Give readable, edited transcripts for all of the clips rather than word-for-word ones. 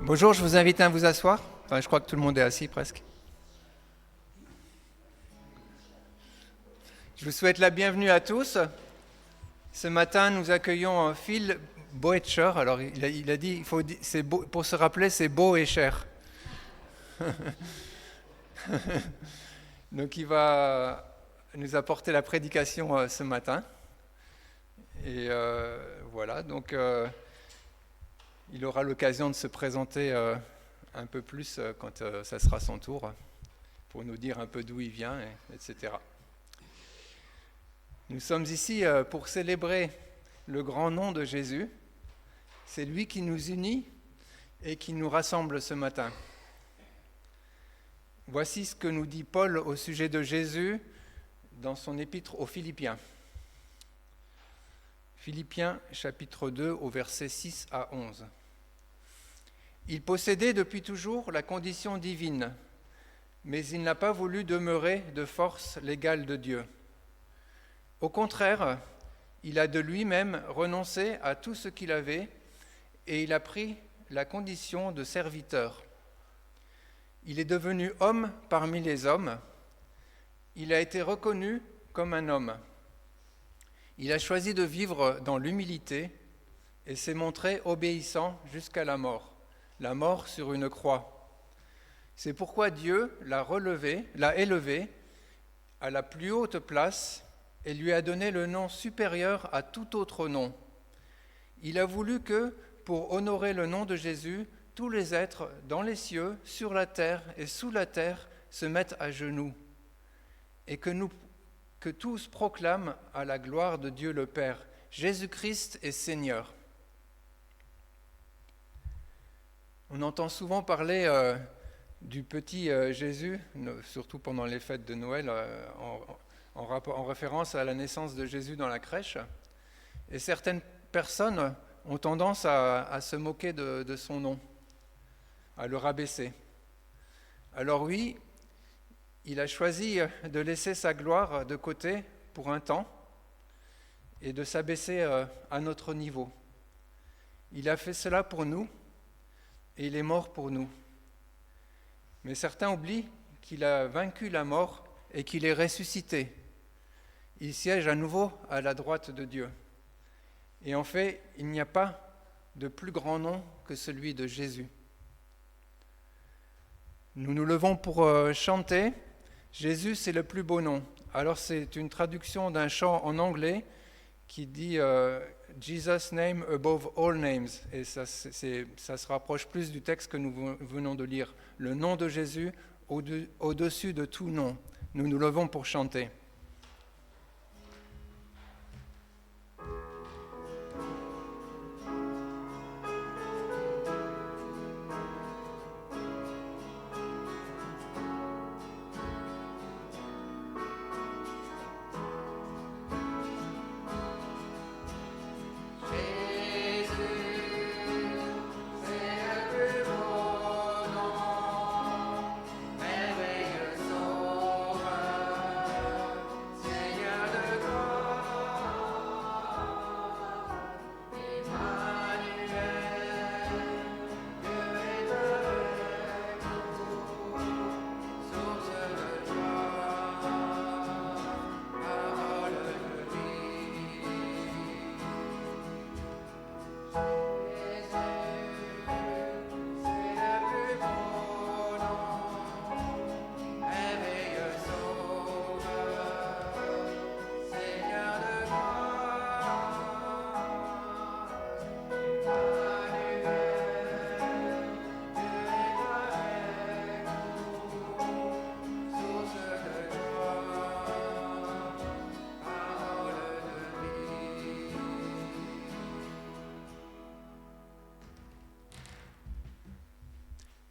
Bonjour, je vous invite à vous asseoir. Enfin, je crois que tout le monde est assis presque. Je vous souhaite la bienvenue à tous. Ce matin, nous accueillons Phil Boetcher. Alors, il a dit, c'est beau, pour se rappeler, c'est beau et cher. Donc, il va nous apporter la prédication ce matin. Et voilà, donc il aura l'occasion de se présenter un peu plus quand ça sera son tour, pour nous dire un peu d'où il vient, etc. Nous sommes ici pour célébrer le grand nom de Jésus. C'est lui qui nous unit et qui nous rassemble ce matin. Voici ce que nous dit Paul au sujet de Jésus dans son épître aux Philippiens. Philippiens chapitre 2 au verset 6 à 11. Il possédait depuis toujours la condition divine, mais il n'a pas voulu demeurer de force l'égale de Dieu. Au contraire, il a de lui-même renoncé à tout ce qu'il avait et il a pris la condition de serviteur. Il est devenu homme parmi les hommes. Il a été reconnu comme un homme. Il a choisi de vivre dans l'humilité et s'est montré obéissant jusqu'à la mort sur une croix. C'est pourquoi Dieu l'a élevé à la plus haute place et lui a donné le nom supérieur à tout autre nom. Il a voulu que, pour honorer le nom de Jésus, tous les êtres dans les cieux, sur la terre et sous la terre se mettent à genoux, et que tous proclament à la gloire de Dieu le Père, Jésus-Christ est Seigneur. On entend souvent parler du petit Jésus, surtout pendant les fêtes de Noël, en référence à la naissance de Jésus dans la crèche. Et certaines personnes ont tendance à se moquer de son nom, à le rabaisser. Alors oui, il a choisi de laisser sa gloire de côté pour un temps et de s'abaisser à notre niveau. Il a fait cela pour nous et il est mort pour nous. Mais certains oublient qu'il a vaincu la mort et qu'il est ressuscité. Il siège à nouveau à la droite de Dieu. Et en fait, il n'y a pas de plus grand nom que celui de Jésus. Nous nous levons pour chanter. Jésus, c'est le plus beau nom. Alors c'est une traduction d'un chant en anglais qui dit Jesus' name above all names. Et ça se rapproche plus du texte que nous venons de lire. Le nom de Jésus au-dessus de tout nom. Nous nous levons pour chanter.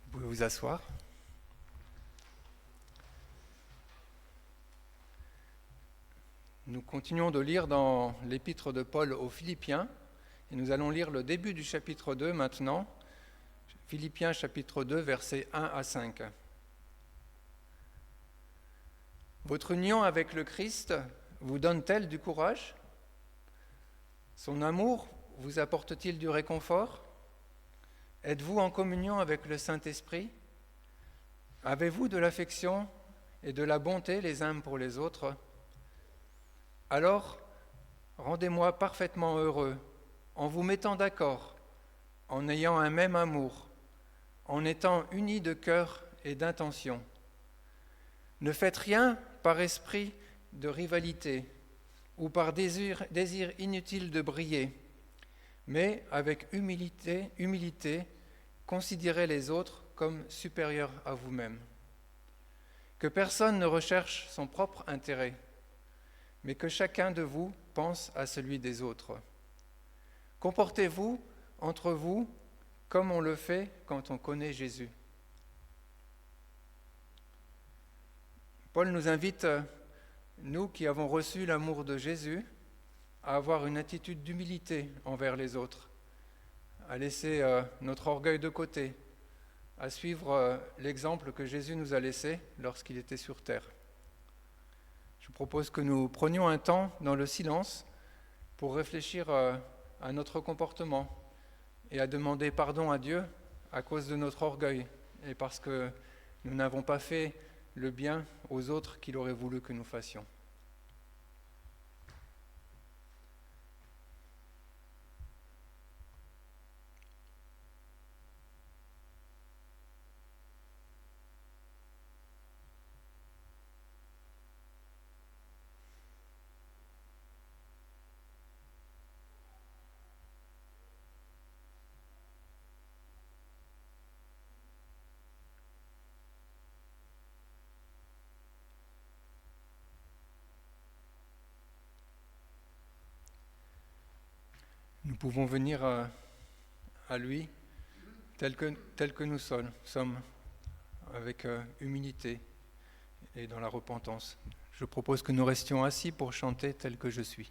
Vous pouvez vous asseoir. Nous continuons de lire dans l'épître de Paul aux Philippiens et nous allons lire le début du chapitre 2 maintenant, Philippiens chapitre 2 versets 1 à 5. Votre union avec le Christ vous donne-t-elle du courage ? Son amour vous apporte-t-il du réconfort ? Êtes-vous en communion avec le Saint-Esprit? Avez-vous de l'affection et de la bonté les uns pour les autres? Alors, rendez-moi parfaitement heureux, en vous mettant d'accord, en ayant un même amour, en étant unis de cœur et d'intention. Ne faites rien par esprit de rivalité ou par désir inutile de briller, mais avec humilité, considérez les autres comme supérieurs à vous-même. Que personne ne recherche son propre intérêt, mais que chacun de vous pense à celui des autres. Comportez-vous entre vous comme on le fait quand on connaît Jésus. Paul nous invite, nous qui avons reçu l'amour de Jésus, à avoir une attitude d'humilité envers les autres, à laisser notre orgueil de côté, à suivre l'exemple que Jésus nous a laissé lorsqu'il était sur terre. Je propose que nous prenions un temps dans le silence pour réfléchir à notre comportement et à demander pardon à Dieu à cause de notre orgueil et parce que nous n'avons pas fait le bien aux autres qu'il aurait voulu que nous fassions. Nous pouvons venir à lui tel que nous sommes avec humilité et dans la repentance. Je propose que nous restions assis pour chanter tel que je suis.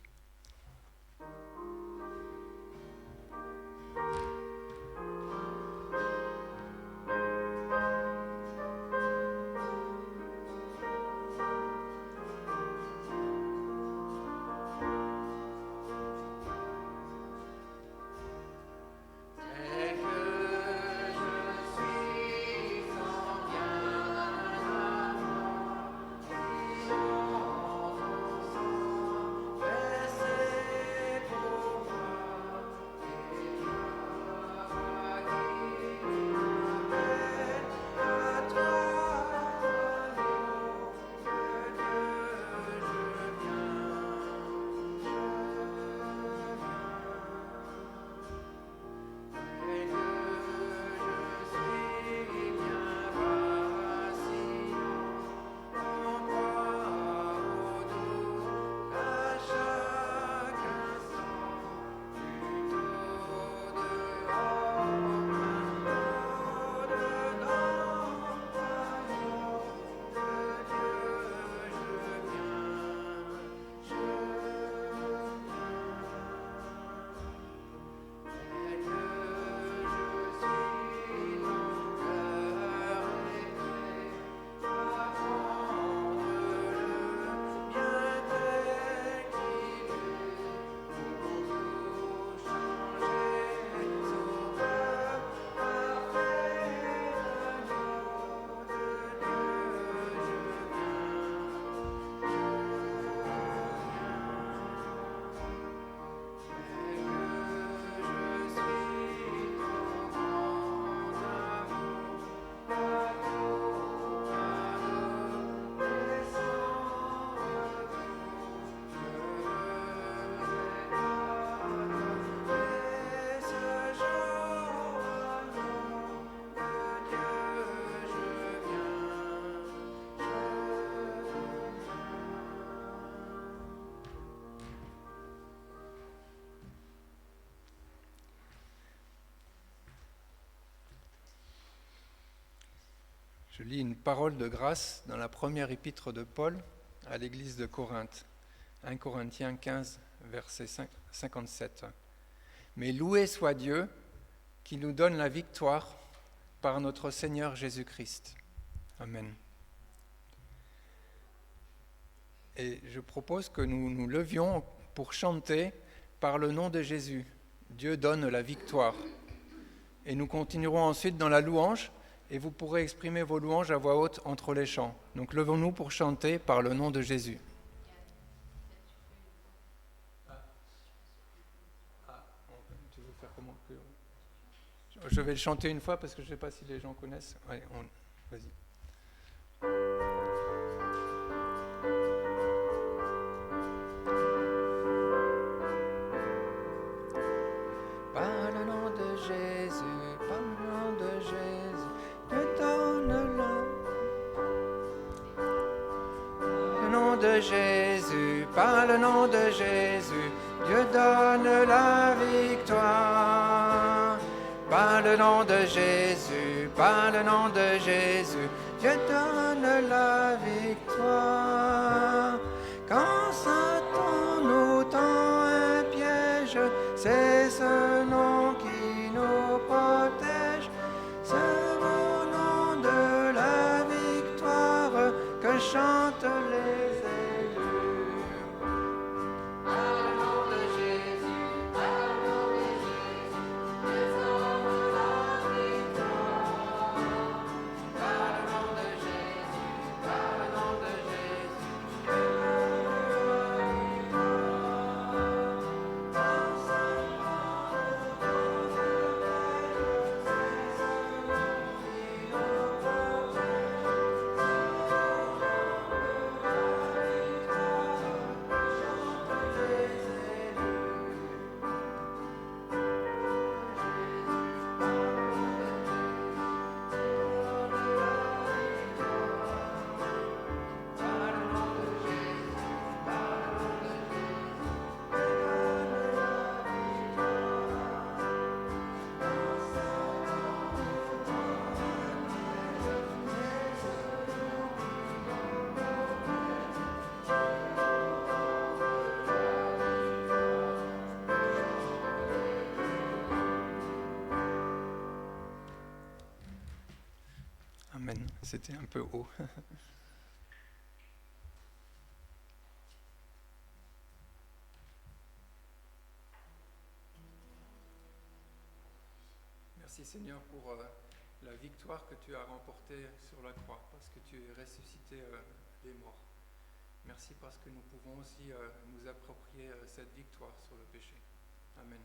Je lis une parole de grâce dans la première épître de Paul à l'église de Corinthe, 1 Corinthiens 15, verset 57. « Mais loué soit Dieu qui nous donne la victoire par notre Seigneur Jésus-Christ. » Amen. Et je propose que nous nous levions pour chanter par le nom de Jésus. Dieu donne la victoire. Et nous continuerons ensuite dans la louange, et vous pourrez exprimer vos louanges à voix haute entre les chants. Donc levons-nous pour chanter par le nom de Jésus. Tu veux faire comment? Je vais le chanter une fois parce que je ne sais pas si les gens connaissent. Allez, vas-y. Par le nom de Jésus, par le nom de Jésus, je donne le nom de Jésus, par le nom de Jésus, Dieu donne la victoire. Par le nom de Jésus, par le nom de Jésus, Dieu donne la victoire. Quand Satan nous tend un piège, c'est ce nom qui nous protège. C'est au nom de la victoire que chantent les élus. Par le nom de Jésus, par le nom de Jésus, Dieu donne la victoire. Par le nom de Jésus, par le nom de Jésus, Dieu donne la victoire. Quand Satan nous tend un piège, c'est ce nom qui nous protège. Amen. C'était un peu haut. Merci Seigneur pour la victoire que tu as remportée sur la croix, parce que tu es ressuscité des morts. Merci parce que nous pouvons aussi nous approprier cette victoire sur le péché. Amen.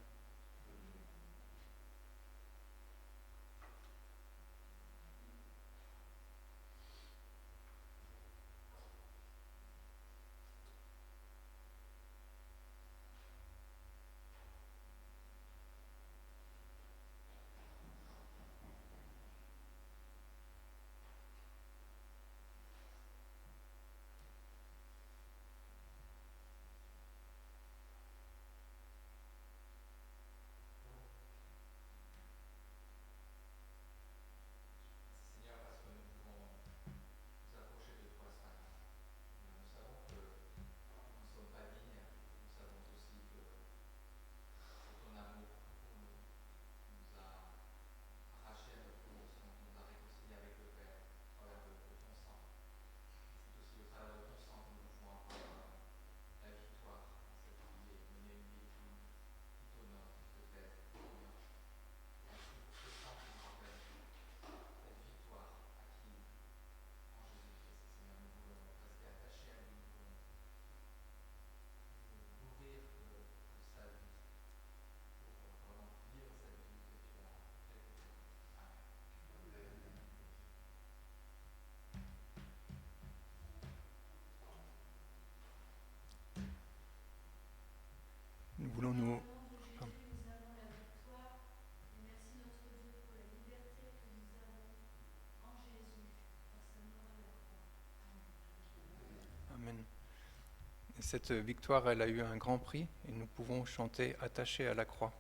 Nous voulons nous... Amen. Et cette victoire, elle a eu un grand prix et nous pouvons chanter attachés à la croix.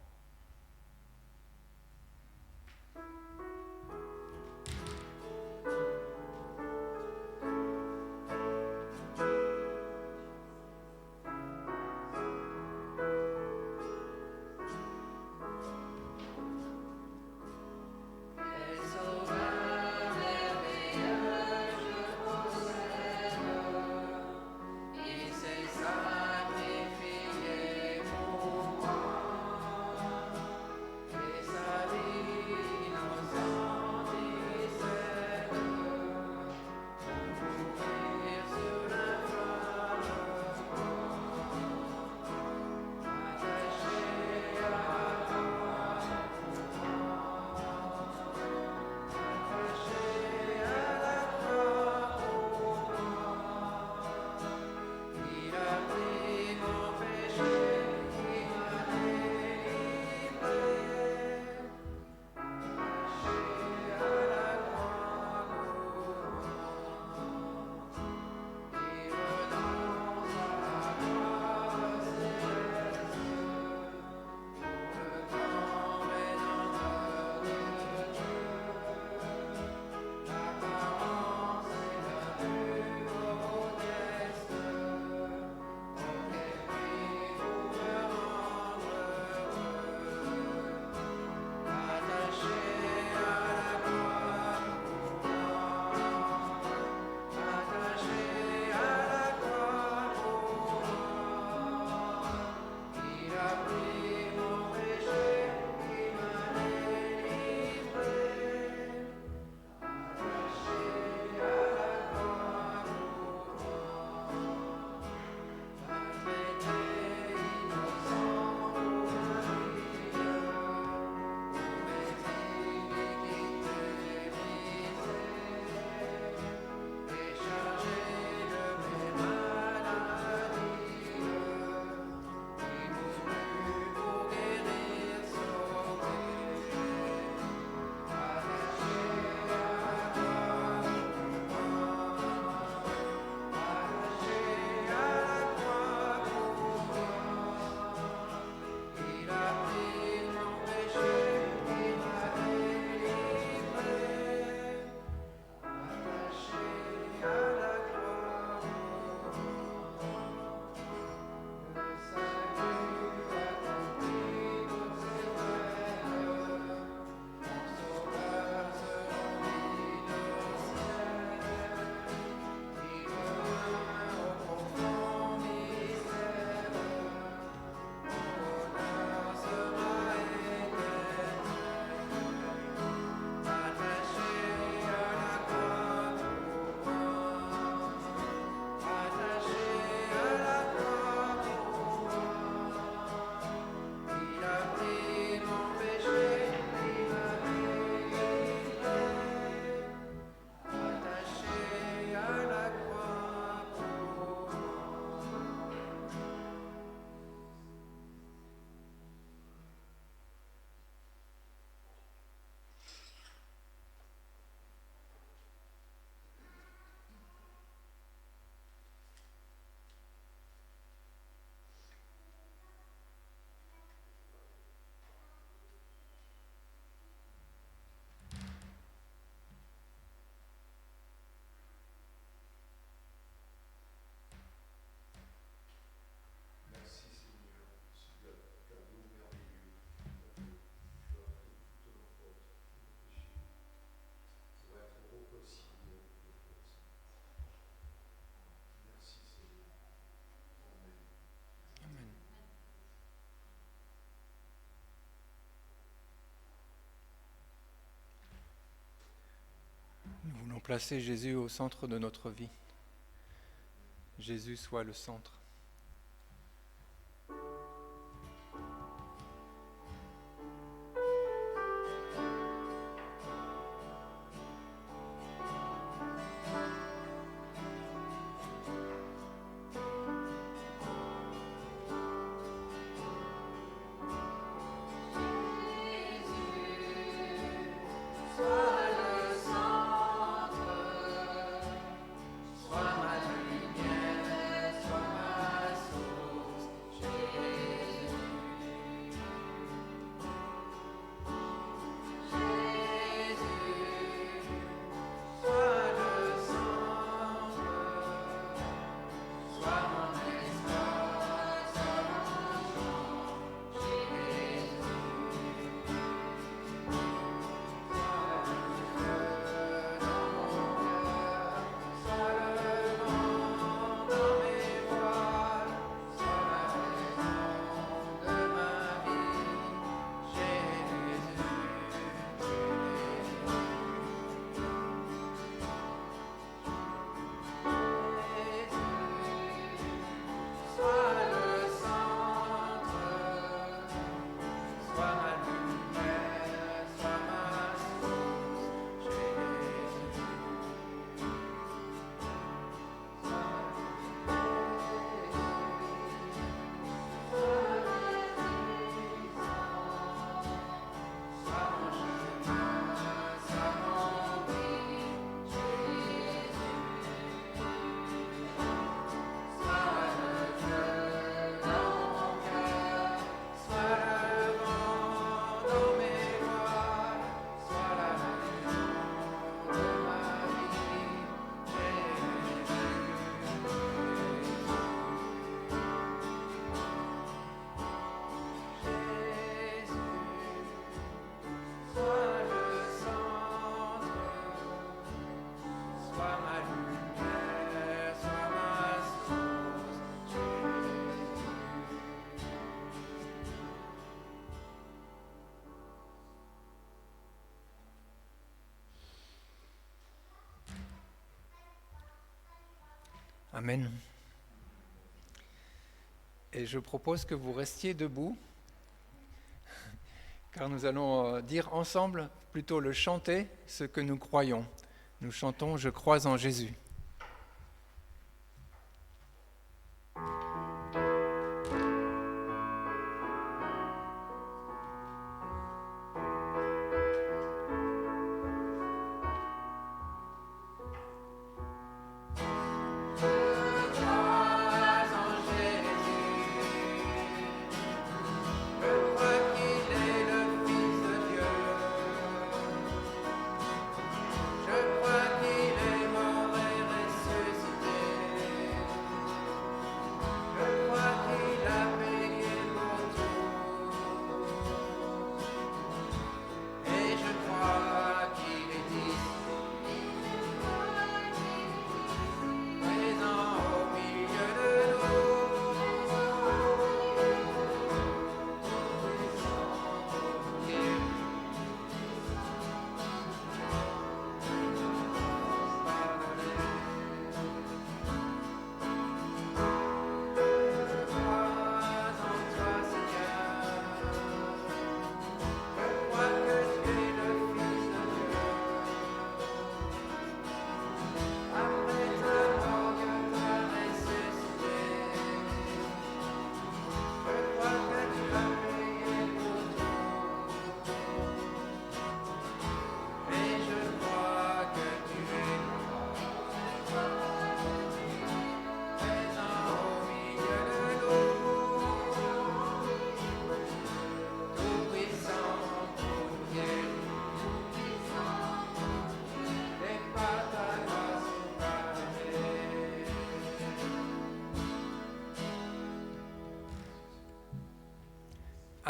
Allons placer Jésus au centre de notre vie. Jésus soit le centre. Amen. Et je propose que vous restiez debout, car nous allons dire ensemble, plutôt le chanter, ce que nous croyons. Nous chantons « Je crois en Jésus ».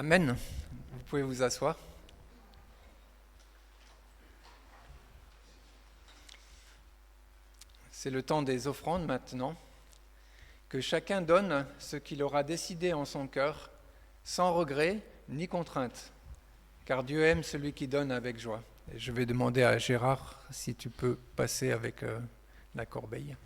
Amen. Vous pouvez vous asseoir. C'est le temps des offrandes maintenant. Que chacun donne ce qu'il aura décidé en son cœur, sans regret ni contrainte, car Dieu aime celui qui donne avec joie. Et je vais demander à Gérard si tu peux passer avec la corbeille.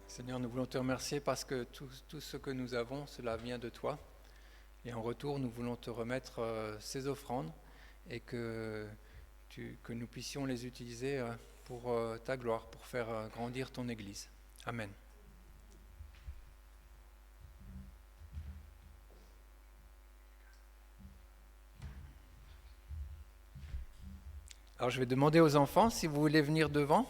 Seigneur, nous voulons te remercier parce que tout ce que nous avons, cela vient de toi. Et en retour, nous voulons te remettre ces offrandes et que nous puissions les utiliser pour ta gloire, pour faire grandir ton Église. Amen. Alors je vais demander aux enfants si vous voulez venir devant.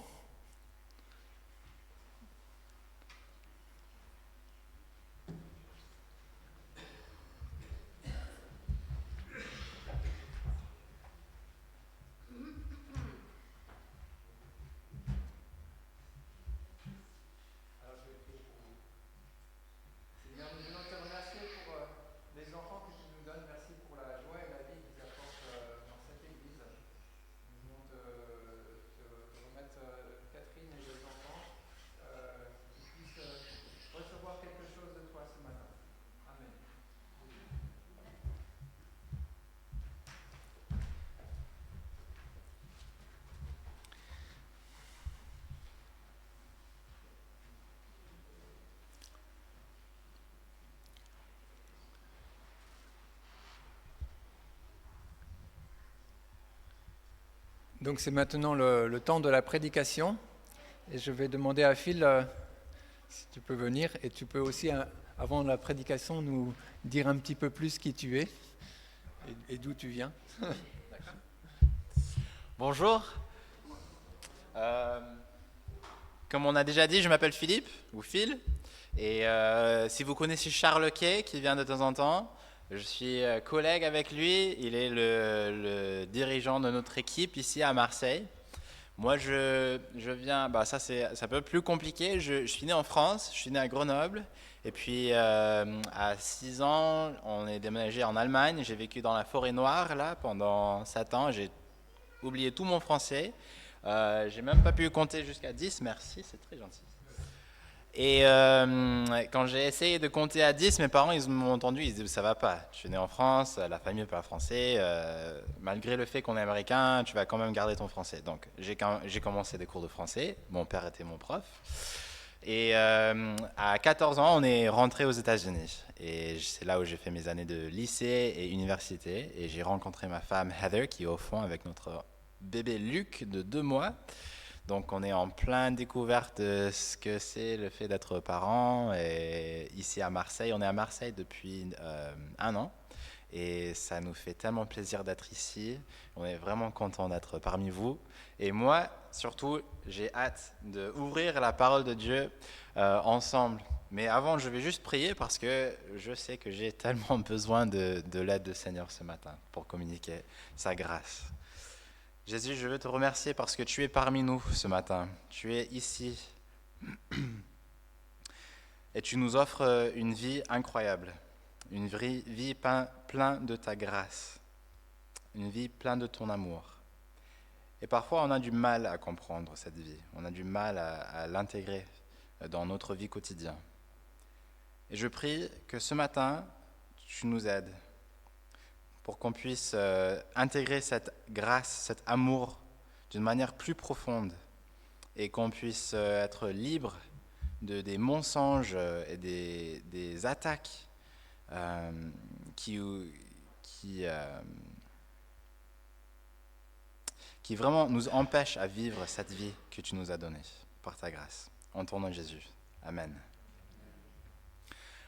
Donc c'est maintenant le temps de la prédication et je vais demander à Phil si tu peux venir et tu peux aussi avant la prédication nous dire un petit peu plus qui tu es et d'où tu viens. Bonjour. Comme on a déjà dit, je m'appelle Philippe ou Phil et si vous connaissez Charles Kay qui vient de temps en temps, je suis collègue avec lui, il est le dirigeant de notre équipe ici à Marseille. Moi, je viens, ça c'est un peu plus compliqué, je suis né en France, je suis né à Grenoble, et puis à 6 ans, on est déménagé en Allemagne, j'ai vécu dans la forêt noire là pendant 7 ans, j'ai oublié tout mon français, j'ai même pas pu compter jusqu'à 10, merci, c'est très gentil. Et quand j'ai essayé de compter à 10, mes parents ils m'ont entendu, ils disaient ça va pas, je suis né en France, la famille parle français, malgré le fait qu'on est américain, tu vas quand même garder ton français. Donc j'ai commencé des cours de français, mon père était mon prof. Et à 14 ans, on est rentré aux États-Unis. Et c'est là où j'ai fait mes années de lycée et université. Et j'ai rencontré ma femme Heather, qui est au fond avec notre bébé Luc de 2 mois. Donc on est en pleine découverte de ce que c'est le fait d'être parent. Et ici à Marseille, on est à Marseille depuis 1 an. Et ça nous fait tellement plaisir d'être ici. On est vraiment content d'être parmi vous. Et moi, surtout, j'ai hâte d'ouvrir la parole de Dieu ensemble. Mais avant, je vais juste prier parce que je sais que j'ai tellement besoin de l'aide du Seigneur ce matin pour communiquer sa grâce. Jésus, je veux te remercier parce que tu es parmi nous ce matin. Tu es ici. Et tu nous offres une vie incroyable, une vie pleine de ta grâce, une vie pleine de ton amour. Et parfois, on a du mal à comprendre cette vie, on a du mal à l'intégrer dans notre vie quotidienne. Et je prie que ce matin, tu nous aides pour qu'on puisse intégrer cette grâce, cet amour d'une manière plus profonde et qu'on puisse être libre des mensonges et des attaques qui vraiment nous empêchent à vivre cette vie que tu nous as donnée par ta grâce. En ton nom Jésus. Amen.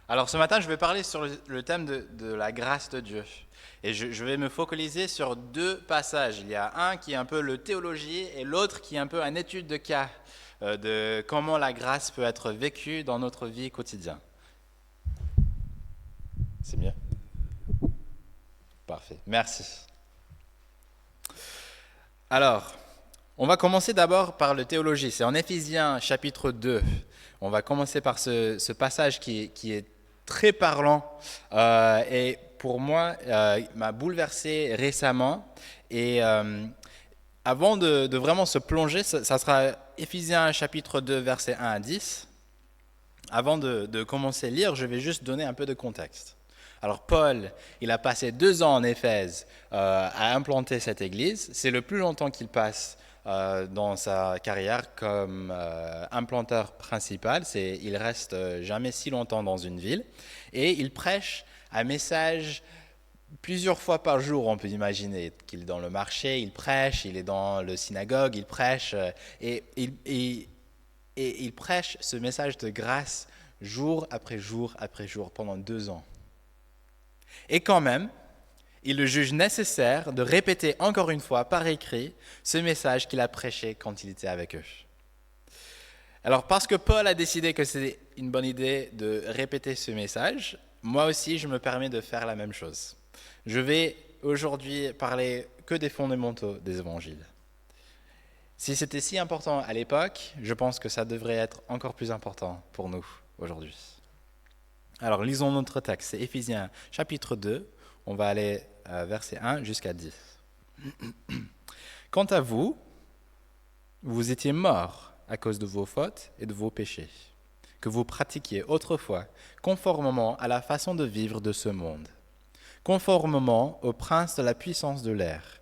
Alors ce matin, je vais parler sur le thème de la grâce de Dieu. Et je vais me focaliser sur deux passages. Il y a un qui est un peu le théologie et l'autre qui est un peu une étude de cas de comment la grâce peut être vécue dans notre vie quotidienne. C'est mieux? Parfait, merci. Alors, on va commencer d'abord par le théologie. C'est en Éphésiens chapitre 2. On va commencer par ce passage qui est très parlant et pour moi, m'a bouleversé récemment. Et avant de vraiment se plonger, ça sera Éphésiens chapitre 2, versets 1 à 10. Avant de commencer à lire, je vais juste donner un peu de contexte. Alors Paul, il a passé 2 ans en Éphèse à implanter cette église. C'est le plus longtemps qu'il passe dans sa carrière comme implanteur principal. Il reste jamais si longtemps dans une ville. Et il prêche un message plusieurs fois par jour, on peut imaginer qu'il est dans le marché, il prêche, il est dans le synagogue, il prêche, et il prêche ce message de grâce jour après jour après jour pendant 2 ans. Et quand même, il le juge nécessaire de répéter encore une fois par écrit ce message qu'il a prêché quand il était avec eux. Alors parce que Paul a décidé que c'était une bonne idée de répéter ce message, moi aussi je me permets de faire la même chose. Je vais aujourd'hui parler que des fondamentaux des évangiles. Si c'était si important à l'époque, je pense que ça devrait être encore plus important pour nous aujourd'hui. Alors lisons notre texte, c'est Éphésiens chapitre 2, on va aller verset 1 jusqu'à 10. Quant à vous, vous étiez morts à cause de vos fautes et de vos péchés, que vous pratiquiez autrefois conformément à la façon de vivre de ce monde, conformément au prince de la puissance de l'air,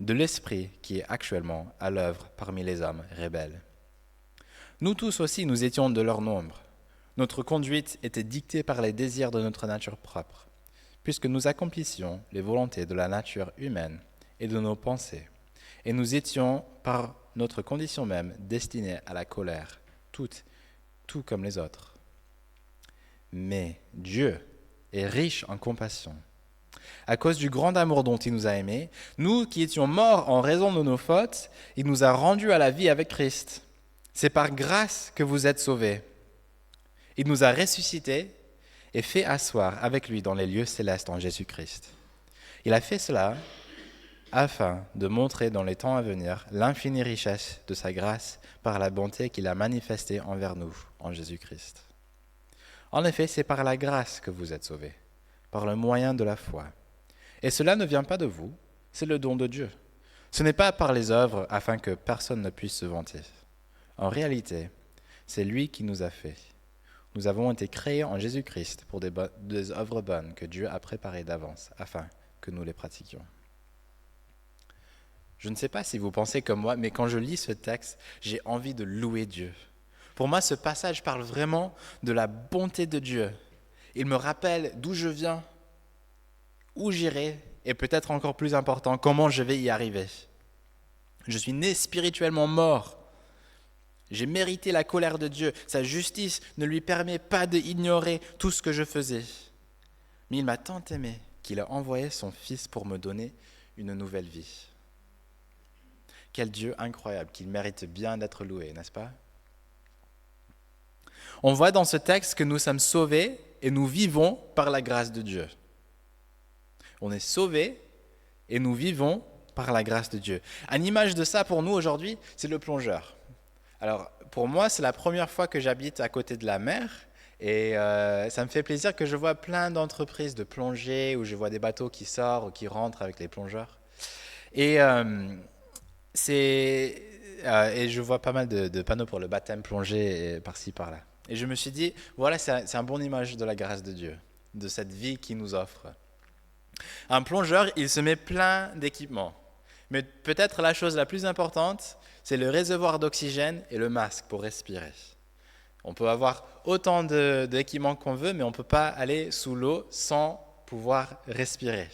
de l'esprit qui est actuellement à l'œuvre parmi les hommes rebelles. Nous tous aussi, nous étions de leur nombre. Notre conduite était dictée par les désirs de notre nature propre, puisque nous accomplissions les volontés de la nature humaine et de nos pensées, et nous étions, par notre condition même, destinés à la colère, tout comme les autres. Mais Dieu est riche en compassion. À cause du grand amour dont il nous a aimés, nous qui étions morts en raison de nos fautes, il nous a rendus à la vie avec Christ. C'est par grâce que vous êtes sauvés. Il nous a ressuscités et fait asseoir avec lui dans les lieux célestes en Jésus-Christ. Il a fait cela afin de montrer dans les temps à venir l'infinie richesse de sa grâce par la bonté qu'il a manifestée envers nous en Jésus-Christ. En effet, c'est par la grâce que vous êtes sauvés, par le moyen de la foi. Et cela ne vient pas de vous, c'est le don de Dieu. Ce n'est pas par les œuvres afin que personne ne puisse se vanter. En réalité, c'est lui qui nous a fait. Nous avons été créés en Jésus-Christ pour des œuvres bonnes que Dieu a préparées d'avance afin que nous les pratiquions. Je ne sais pas si vous pensez comme moi, mais quand je lis ce texte, j'ai envie de louer Dieu. Pour moi, ce passage parle vraiment de la bonté de Dieu. Il me rappelle d'où je viens, où j'irai, et peut-être encore plus important, comment je vais y arriver. Je suis né spirituellement mort. J'ai mérité la colère de Dieu. Sa justice ne lui permet pas d'ignorer tout ce que je faisais. Mais il m'a tant aimé qu'il a envoyé son Fils pour me donner une nouvelle vie. Quel Dieu incroyable, qu'il mérite bien d'être loué, n'est-ce pas? On voit dans ce texte que nous sommes sauvés et nous vivons par la grâce de Dieu. On est sauvés et nous vivons par la grâce de Dieu. Une image de ça pour nous aujourd'hui, c'est le plongeur. Alors, pour moi, c'est la première fois que j'habite à côté de la mer et ça me fait plaisir que je vois plein d'entreprises de plongée où je vois des bateaux qui sortent ou qui rentrent avec les plongeurs. Et, et je vois pas mal de panneaux pour le baptême plongée par-ci, par-là. Et je me suis dit, voilà, c'est un bon image de la grâce de Dieu, de cette vie qu'il nous offre. Un plongeur, il se met plein d'équipements. Mais peut-être la chose la plus importante, c'est le réservoir d'oxygène et le masque pour respirer. On peut avoir autant d'équipements qu'on veut, mais on ne peut pas aller sous l'eau sans pouvoir respirer.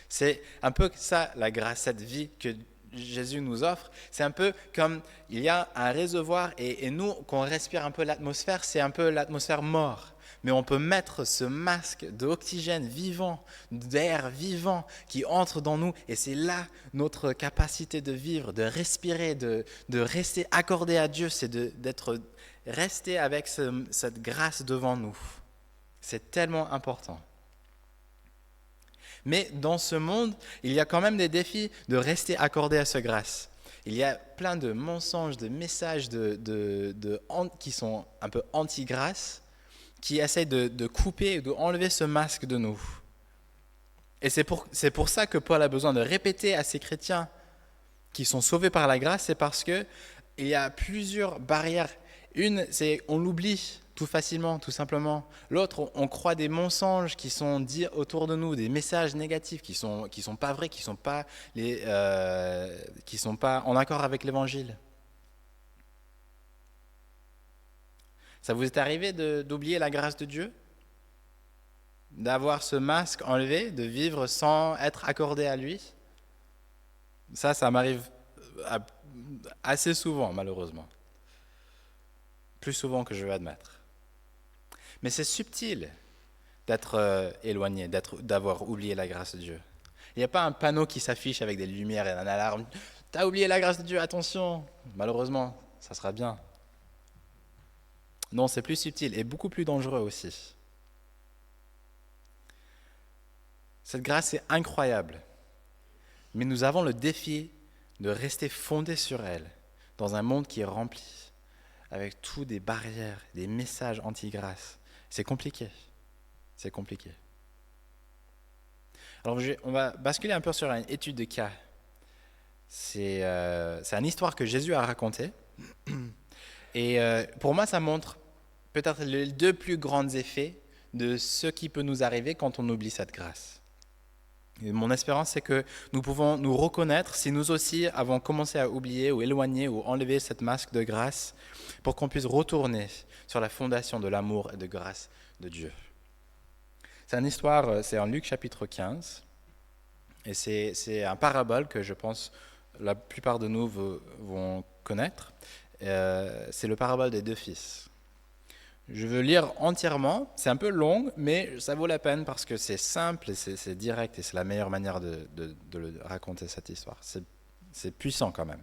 C'est un peu ça, la grâce, cette vie que Jésus nous offre. C'est un peu comme il y a un réservoir et nous, quand on respire un peu l'atmosphère, c'est un peu l'atmosphère morte. Mais on peut mettre ce masque d'oxygène vivant, d'air vivant qui entre dans nous. Et c'est là notre capacité de vivre, de respirer, de rester accordé à Dieu. C'est d'être resté avec cette grâce devant nous. C'est tellement important. Mais dans ce monde, il y a quand même des défis de rester accordé à cette grâce. Il y a plein de mensonges, de messages qui sont un peu anti-grâce, qui essaie de couper, de enlever ce masque de nous. Et c'est pour ça que Paul a besoin de répéter à ces chrétiens qui sont sauvés par la grâce, c'est parce qu'il y a plusieurs barrières. Une, c'est on l'oublie tout facilement, tout simplement. L'autre, on croit des mensonges qui sont dits autour de nous, des messages négatifs qui sont pas vrais, qui sont pas en accord avec l'Évangile. Ça vous est arrivé d'oublier la grâce de Dieu? D'avoir ce masque enlevé, de vivre sans être accordé à lui? Ça m'arrive assez souvent, malheureusement. Plus souvent que je veux admettre. Mais c'est subtil d'être éloigné, d'avoir oublié la grâce de Dieu. Il n'y a pas un panneau qui s'affiche avec des lumières et une alarme. « T'as oublié la grâce de Dieu, attention !» Malheureusement, ça sera bien. Non, c'est plus subtil et beaucoup plus dangereux aussi. Cette grâce est incroyable, mais nous avons le défi de rester fondés sur elle dans un monde qui est rempli avec toutes des barrières, des messages anti-grâce. C'est compliqué. C'est compliqué. Alors, on va basculer un peu sur une étude de cas. C'est une histoire que Jésus a racontée. Et pour moi, ça montre peut-être les deux plus grands effets de ce qui peut nous arriver quand on oublie cette grâce. Et mon espérance, c'est que nous pouvons nous reconnaître si nous aussi avons commencé à oublier ou éloigner ou enlever cette masque de grâce pour qu'on puisse retourner sur la fondation de l'amour et de grâce de Dieu. C'est une histoire, c'est en Luc chapitre 15, et c'est un parabole que je pense la plupart de nous vont connaître. C'est le parabole des deux fils. Je veux lire entièrement, c'est un peu long, mais ça vaut la peine parce que c'est simple et c'est direct et c'est la meilleure manière de raconter cette histoire. C'est puissant quand même.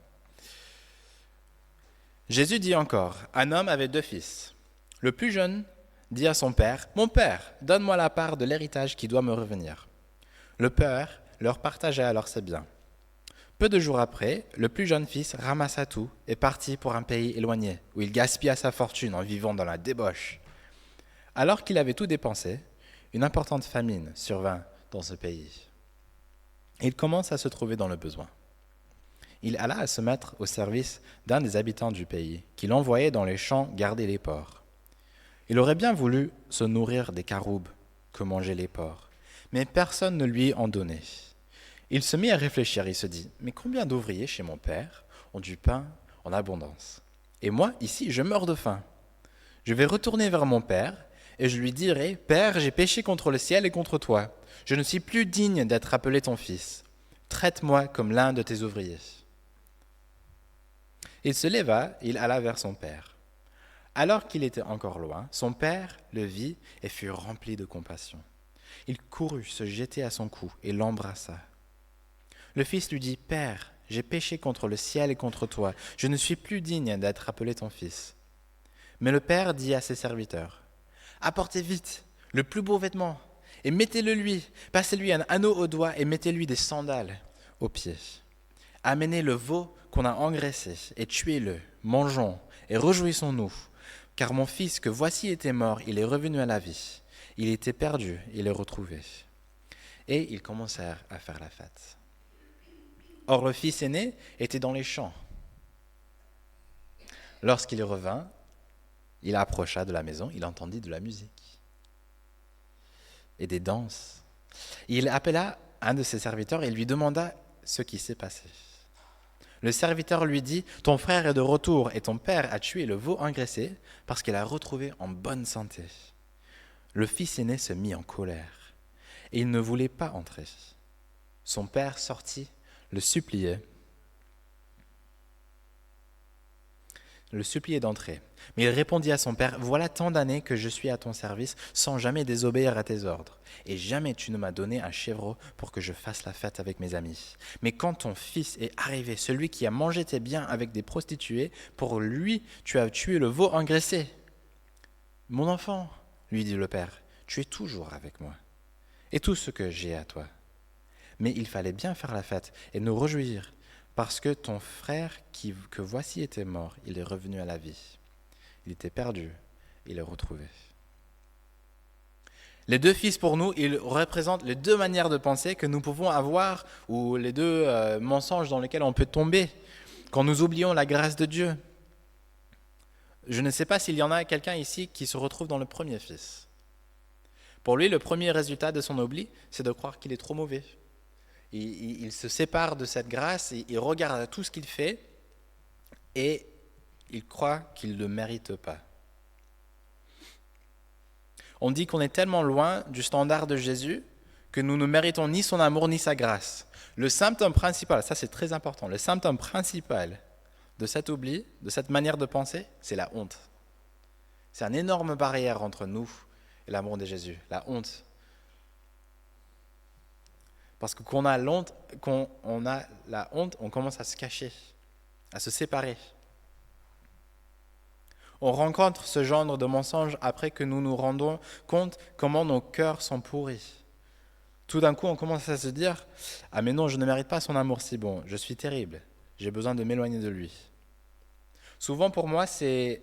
Jésus dit encore, un homme avait deux fils. Le plus jeune dit à son père, « Mon père, donne-moi la part de l'héritage qui doit me revenir. » Le père leur partagea alors ses biens. Peu de jours après, le plus jeune fils ramassa tout et partit pour un pays éloigné, où il gaspilla sa fortune en vivant dans la débauche. Alors qu'il avait tout dépensé, une importante famine survint dans ce pays. Il commence à se trouver dans le besoin. Il alla à se mettre au service d'un des habitants du pays, qui l'envoyait dans les champs garder les porcs. Il aurait bien voulu se nourrir des caroubes que mangeaient les porcs, mais personne ne lui en donnait. Il se mit à réfléchir, il se dit, « Mais combien d'ouvriers chez mon père ont du pain en abondance? Et moi, ici, je meurs de faim. Je vais retourner vers mon père et je lui dirai, « Père, j'ai péché contre le ciel et contre toi. Je ne suis plus digne d'être appelé ton fils. Traite-moi comme l'un de tes ouvriers. » Il se leva, il alla vers son père. Alors qu'il était encore loin, son père le vit et fut rempli de compassion. Il courut se jeter à son cou et l'embrassa. Le fils lui dit, « Père, j'ai péché contre le ciel et contre toi. Je ne suis plus digne d'être appelé ton fils. » Mais le père dit à ses serviteurs, « Apportez vite le plus beau vêtement et mettez-le lui. Passez-lui un anneau au doigt et mettez-lui des sandales aux pieds. Amenez le veau qu'on a engraissé et tuez-le, mangeons et réjouissons-nous, car mon fils que voici était mort, il est revenu à la vie. Il était perdu, il est retrouvé. » Et ils commencèrent à faire la fête. Or le fils aîné était dans les champs. Lorsqu'il revint, il approcha de la maison, il entendit de la musique et des danses. Il appela un de ses serviteurs et lui demanda ce qui s'est passé. Le serviteur lui dit « Ton frère est de retour et ton père a tué le veau engraissé parce qu'il a retrouvé en bonne santé. » Le fils aîné se mit en colère et il ne voulait pas entrer. Son père sortit, le suppliait d'entrer. Mais il répondit à son père, « Voilà tant d'années que je suis à ton service sans jamais désobéir à tes ordres. Et jamais tu ne m'as donné un chèvreau pour que je fasse la fête avec mes amis. Mais quand ton fils est arrivé, celui qui a mangé tes biens avec des prostituées, pour lui tu as tué le veau engraissé. » « Mon enfant, lui dit le père, tu es toujours avec moi, et tout ce que j'ai à toi. Mais il fallait bien faire la fête et nous réjouir, parce que ton frère que voici était mort, il est revenu à la vie. Il était perdu, il est retrouvé. » Les deux fils pour nous, ils représentent les deux manières de penser que nous pouvons avoir, ou les deux mensonges dans lesquels on peut tomber quand nous oublions la grâce de Dieu. Je ne sais pas s'il y en a quelqu'un ici qui se retrouve dans le premier fils. Pour lui, le premier résultat de son oubli, c'est de croire qu'il est trop mauvais. Il se sépare de cette grâce, il regarde tout ce qu'il fait et il croit qu'il ne le mérite pas. On dit qu'on est tellement loin du standard de Jésus que nous ne méritons ni son amour ni sa grâce. Le symptôme principal, ça c'est très important, le symptôme principal de cet oubli, de cette manière de penser, c'est la honte. C'est une énorme barrière entre nous et l'amour de Jésus, la honte. Parce que quand on a la honte, on commence à se cacher, à se séparer. On rencontre ce genre de mensonges après que nous nous rendons compte comment nos cœurs sont pourris. Tout d'un coup, on commence à se dire « Ah mais non, je ne mérite pas son amour si bon, je suis terrible, j'ai besoin de m'éloigner de lui. » Souvent pour moi, c'est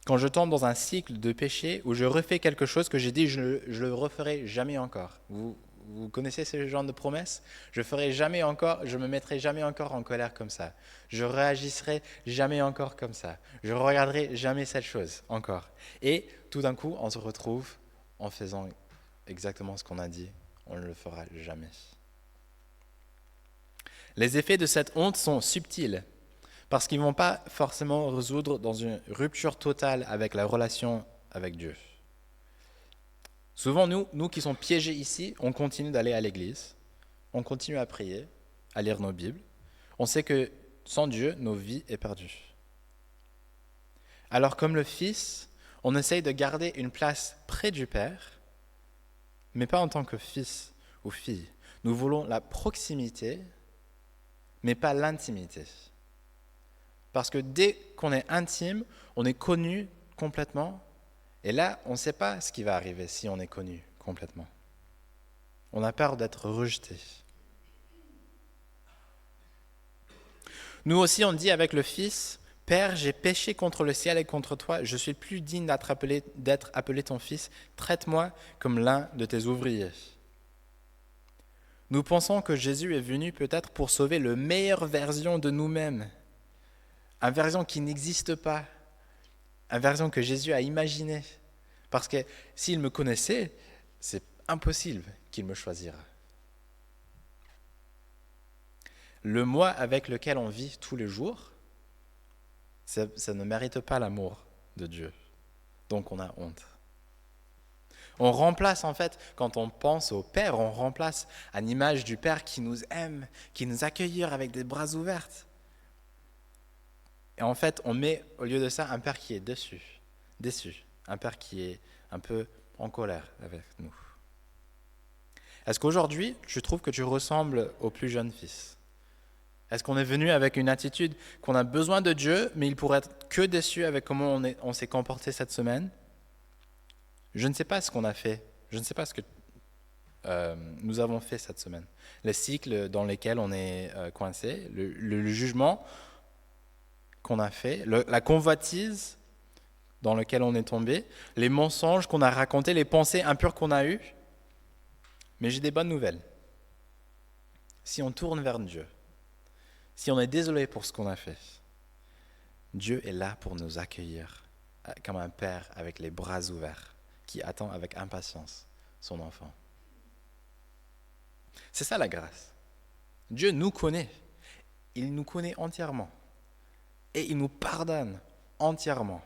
quand je tombe dans un cycle de péché où je refais quelque chose que j'ai dit je ne le referai jamais encore. Vous connaissez ce genre de promesses ? Je ferai jamais encore, je me mettrai jamais encore en colère comme ça. Je réagisserai jamais encore comme ça. Je regarderai jamais cette chose encore. Et tout d'un coup, on se retrouve en faisant exactement ce qu'on a dit. On ne le fera jamais. Les effets de cette honte sont subtils parce qu'ils ne vont pas forcément résoudre dans une rupture totale avec la relation avec Dieu. Souvent, nous qui sommes piégés ici, on continue d'aller à l'église, on continue à prier, à lire nos Bibles. On sait que sans Dieu, nos vies sont perdues. Alors comme le Fils, on essaye de garder une place près du Père, mais pas en tant que fils ou fille. Nous voulons la proximité, mais pas l'intimité. Parce que dès qu'on est intime, on est connu complètement. Et là, on ne sait pas ce qui va arriver si on est connu complètement. On a peur d'être rejeté. Nous aussi, on dit avec le Fils, « Père, j'ai péché contre le ciel et contre toi, je suis plus digne d'être appelé ton Fils, traite-moi comme l'un de tes ouvriers. » Nous pensons que Jésus est venu peut-être pour sauver la meilleure version de nous-mêmes, une version qui n'existe pas, une version que Jésus a imaginée. Parce que s'il me connaissait, c'est impossible qu'il me choisira. Le moi avec lequel on vit tous les jours, ça ne mérite pas l'amour de Dieu. Donc on a honte. On remplace en fait, quand on pense au Père, on remplace une image du Père qui nous aime, qui nous accueille avec des bras ouverts. Et en fait, on met au lieu de ça un Père qui est déçu, un Père qui est un peu en colère avec nous. Est-ce qu'aujourd'hui, tu trouves que tu ressembles au plus jeune fils ? Est-ce qu'on est venu avec une attitude qu'on a besoin de Dieu, mais il pourrait être que déçu avec comment on s'est comporté cette semaine ? Je ne sais pas ce qu'on a fait. Je ne sais pas ce que nous avons fait cette semaine. Le cycle dans lequel on est coincé, le jugement qu'on a fait, la convoitise dans lequel on est tombé, les mensonges qu'on a racontés, les pensées impures qu'on a eues. Mais j'ai des bonnes nouvelles. Si on tourne vers Dieu, si on est désolé pour ce qu'on a fait, Dieu est là pour nous accueillir comme un père avec les bras ouverts qui attend avec impatience son enfant. C'est ça la grâce. Dieu nous connaît. Il nous connaît entièrement. Et il nous pardonne entièrement.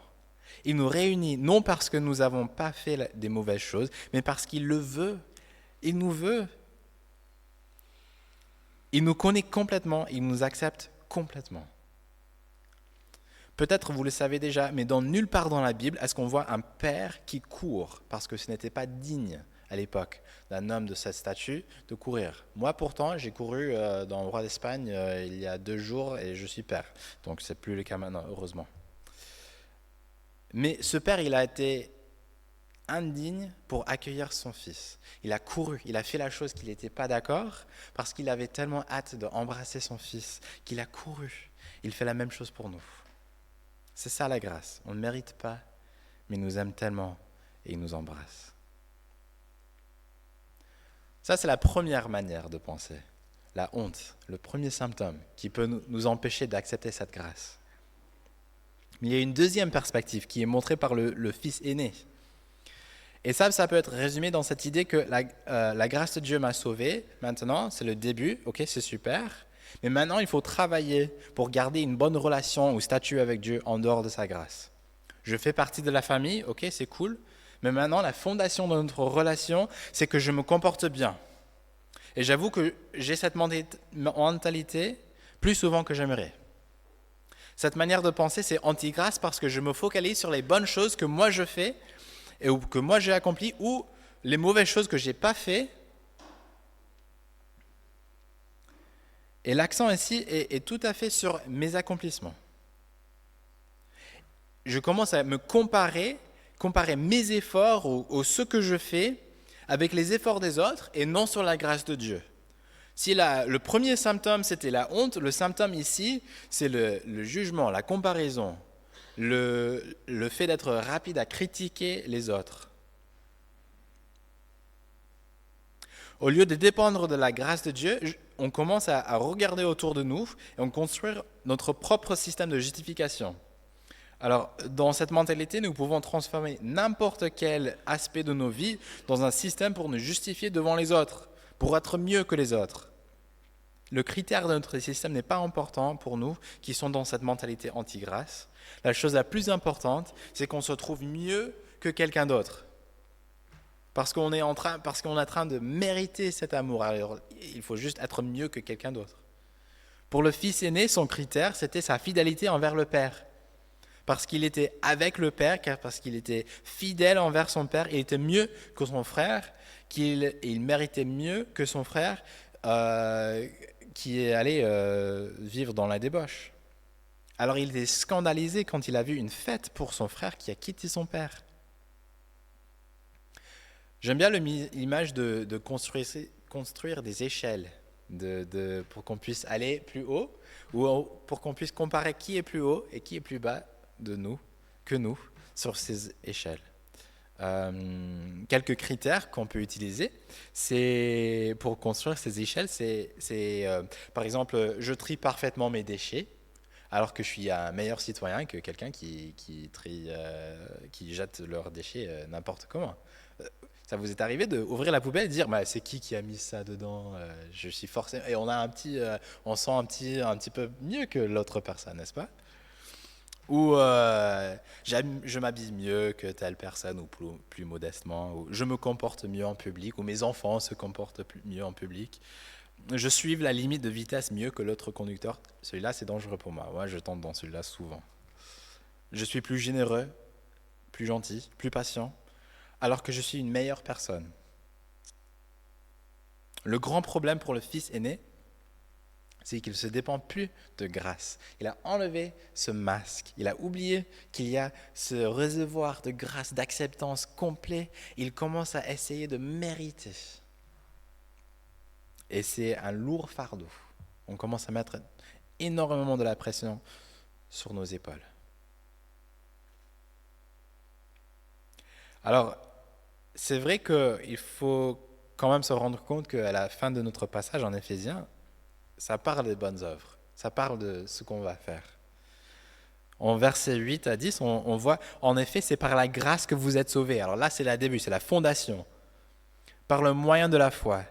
Il nous réunit non parce que nous n'avons pas fait des mauvaises choses, mais parce qu'il le veut. Il nous veut. Il nous connaît complètement. Il nous accepte complètement. Peut-être vous le savez déjà, mais dans nulle part dans la Bible, est-ce qu'on voit un père qui court parce que ce n'était pas digne à l'époque d'un homme de cette statue de courir. Moi pourtant, j'ai couru dans le roi d'Espagne il y a 2 jours et je suis père. Donc c'est plus le cas maintenant, heureusement. Mais ce père, il a été indigne pour accueillir son fils. Il a couru, il a fait la chose qu'il n'était pas d'accord parce qu'il avait tellement hâte d'embrasser son fils qu'il a couru. Il fait la même chose pour nous. C'est ça la grâce. On ne mérite pas, mais il nous aime tellement et il nous embrasse. Ça, c'est la première manière de penser. La honte, le premier symptôme qui peut nous empêcher d'accepter cette grâce. Mais il y a une deuxième perspective qui est montrée par le fils aîné. Et ça peut être résumé dans cette idée que la grâce de Dieu m'a sauvé. Maintenant, c'est le début, ok, c'est super. Mais maintenant, il faut travailler pour garder une bonne relation ou statut avec Dieu en dehors de sa grâce. Je fais partie de la famille, ok, c'est cool. Mais maintenant, la fondation de notre relation, c'est que je me comporte bien. Et j'avoue que j'ai cette mentalité plus souvent que j'aimerais. Cette manière de penser, c'est anti-grâce parce que je me focalise sur les bonnes choses que moi je fais et que moi j'ai accomplies ou les mauvaises choses que je n'ai pas faites. Et l'accent ici est tout à fait sur mes accomplissements. Je commence à me comparer mes efforts ou ce que je fais avec les efforts des autres et non sur la grâce de Dieu. Si le premier symptôme, c'était la honte, le symptôme ici, c'est le jugement, la comparaison, le fait d'être rapide à critiquer les autres. Au lieu de dépendre de la grâce de Dieu, on commence à regarder autour de nous et on construit notre propre système de justification. Alors, dans cette mentalité, nous pouvons transformer n'importe quel aspect de nos vies dans un système pour nous justifier devant les autres, pour être mieux que les autres. Le critère de notre système n'est pas important pour nous qui sont dans cette mentalité anti-grâce. La chose la plus importante, c'est qu'on se trouve mieux que quelqu'un d'autre. Parce qu'on est en train de mériter cet amour. Alors, il faut juste être mieux que quelqu'un d'autre. Pour le fils aîné, son critère, c'était sa fidélité envers le père. Parce qu'il était avec le Père, parce qu'il était fidèle envers son Père, il était mieux que son frère, il méritait mieux que son frère qui est allé vivre dans la débauche. Alors il était scandalisé quand il a vu une fête pour son frère qui a quitté son Père. J'aime bien l'image de construire des échelles pour qu'on puisse aller plus haut ou pour qu'on puisse comparer qui est plus haut et qui est plus bas que nous sur ces échelles. Quelques critères qu'on peut utiliser pour construire ces échelles, c'est par exemple, je trie parfaitement mes déchets, alors que je suis un meilleur citoyen que quelqu'un qui jette leurs déchets n'importe comment. Ça vous est arrivé d'ouvrir la poubelle et de dire c'est qui a mis ça dedans, je suis forcément... Et on sent un petit peu mieux que l'autre personne, n'est-ce pas? Ou je m'habille mieux que telle personne ou plus modestement, ou je me comporte mieux en public, ou mes enfants se comportent mieux en public. Je suis la limite de vitesse mieux que l'autre conducteur. Celui-là, c'est dangereux pour moi. Moi, je tombe dans celui-là souvent. Je suis plus généreux, plus gentil, plus patient, alors que je suis une meilleure personne. Le grand problème pour le fils aîné, c'est qu'il ne se dépend plus de grâce. Il a enlevé ce masque. Il a oublié qu'il y a ce réservoir de grâce, d'acceptance complet. Il commence à essayer de mériter. Et c'est un lourd fardeau. On commence à mettre énormément de la pression sur nos épaules. Alors, c'est vrai qu'il faut quand même se rendre compte qu'à la fin de notre passage en Éphésiens, ça parle des bonnes œuvres, ça parle de ce qu'on va faire. En versets 8 à 10, on voit, en effet, c'est par la grâce que vous êtes sauvés. Alors là, c'est le début, c'est la fondation. Par le moyen de la foi.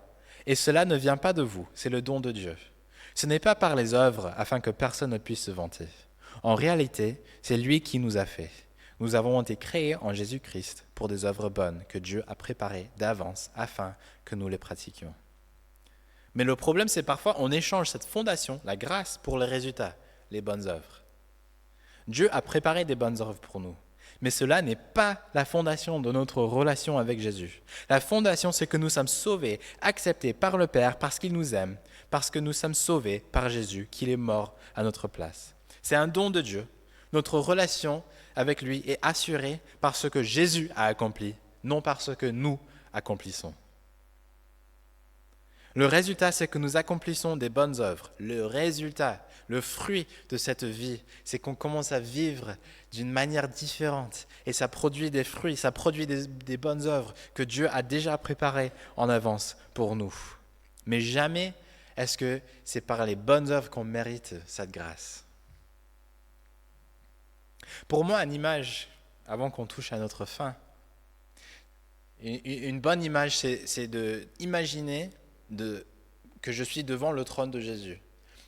Et cela ne vient pas de vous, c'est le don de Dieu. Ce n'est pas par les œuvres afin que personne ne puisse se vanter. En réalité, c'est lui qui nous a fait. Nous avons été créés en Jésus-Christ pour des œuvres bonnes que Dieu a préparées d'avance afin que nous les pratiquions. Mais le problème, c'est parfois on échange cette fondation, la grâce, pour les résultats, les bonnes œuvres. Dieu a préparé des bonnes œuvres pour nous. Mais cela n'est pas la fondation de notre relation avec Jésus. La fondation, c'est que nous sommes sauvés, acceptés par le Père parce qu'il nous aime, parce que nous sommes sauvés par Jésus, qu'il est mort à notre place. C'est un don de Dieu. Notre relation avec lui est assurée par ce que Jésus a accompli, non par ce que nous accomplissons. Le résultat, c'est que nous accomplissons des bonnes œuvres. Le résultat, le fruit de cette vie, c'est qu'on commence à vivre d'une manière différente. Et ça produit des fruits, ça produit des bonnes œuvres que Dieu a déjà préparées en avance pour nous. Mais jamais est-ce que c'est par les bonnes œuvres qu'on mérite cette grâce. Pour moi, une image, avant qu'on touche à notre fin, une bonne image, c'est d'imaginer que je suis devant le trône de Jésus.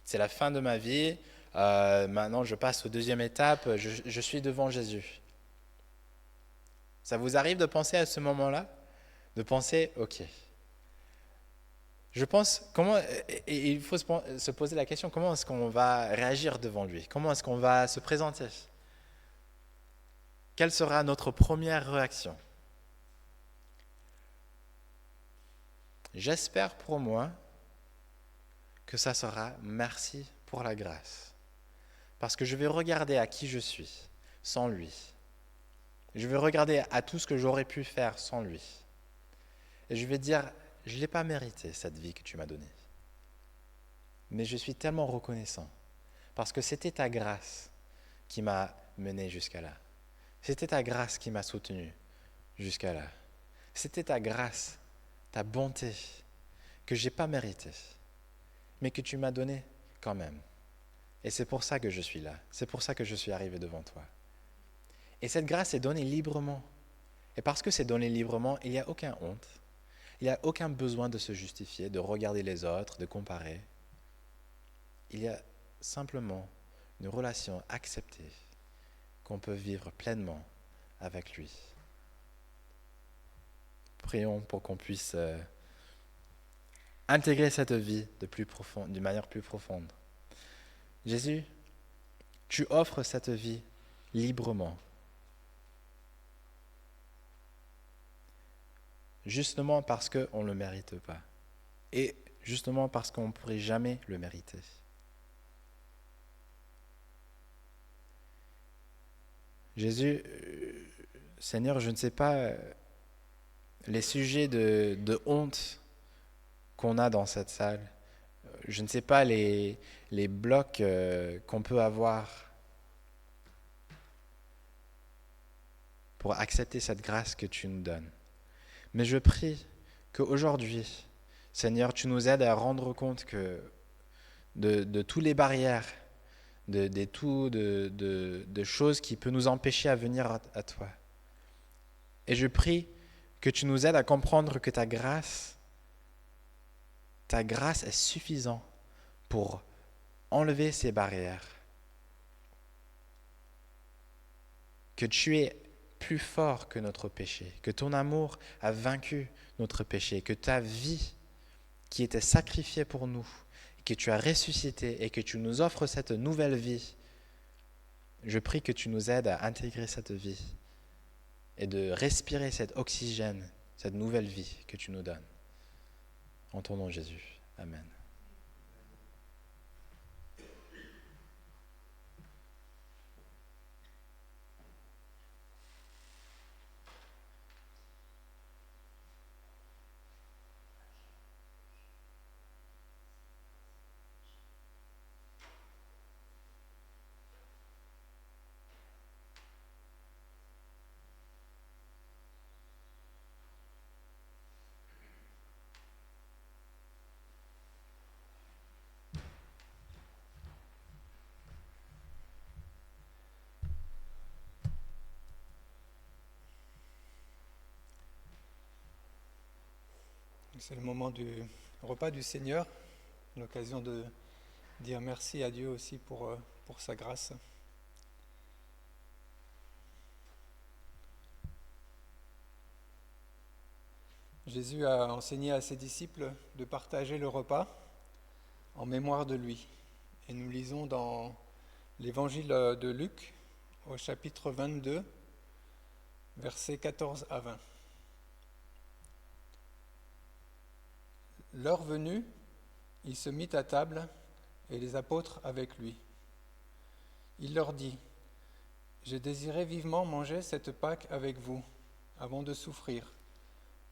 C'est la fin de ma vie. Maintenant, je passe aux deuxième étape. Je suis devant Jésus. Ça vous arrive de penser à ce moment-là? De penser, ok. Je pense, et il faut se poser la question, comment est-ce qu'on va réagir devant lui? Comment est-ce qu'on va se présenter? Quelle sera notre première réaction? J'espère pour moi que ça sera merci pour la grâce. Parce que je vais regarder à qui je suis sans lui. Je vais regarder à tout ce que j'aurais pu faire sans lui. Et je vais dire, je ne l'ai pas mérité cette vie que tu m'as donnée. Mais je suis tellement reconnaissant. Parce que c'était ta grâce qui m'a mené jusqu'à là. C'était ta grâce qui m'a soutenu jusqu'à là. C'était ta grâce, ta bonté, que je n'ai pas mérité, mais que tu m'as donné quand même. Et c'est pour ça que je suis là. C'est pour ça que je suis arrivé devant toi. Et cette grâce est donnée librement. Et parce que c'est donné librement, il n'y a aucune honte. Il n'y a aucun besoin de se justifier, de regarder les autres, de comparer. Il y a simplement une relation acceptée qu'on peut vivre pleinement avec lui. Prions pour qu'on puisse intégrer cette vie d'une manière plus profonde. Jésus, tu offres cette vie librement. Justement parce qu'on ne le mérite pas. Et justement parce qu'on ne pourrait jamais le mériter. Jésus, Seigneur, je ne sais pas les sujets de honte qu'on a dans cette salle. Je ne sais pas les blocs qu'on peut avoir pour accepter cette grâce que tu nous donnes. Mais je prie qu'aujourd'hui, Seigneur, tu nous aides à rendre compte que de toutes les barrières, de choses qui peuvent nous empêcher à venir à toi. Et je prie que tu nous aides à comprendre que ta grâce est suffisante pour enlever ces barrières. Que tu es plus fort que notre péché, que ton amour a vaincu notre péché, que ta vie qui était sacrifiée pour nous, que tu as ressuscité et que tu nous offres cette nouvelle vie, je prie que tu nous aides à intégrer cette vie et de respirer cet oxygène, cette nouvelle vie que tu nous donnes. En ton nom Jésus. Amen. C'est le moment du repas du Seigneur, l'occasion de dire merci à Dieu aussi pour sa grâce. Jésus a enseigné à ses disciples de partager le repas en mémoire de lui. Et nous lisons dans l'évangile de Luc, au chapitre 22, versets 14 à 20. L'heure venue, il se mit à table et les apôtres avec lui. Il leur dit : « J'ai désiré vivement manger cette Pâque avec vous, avant de souffrir,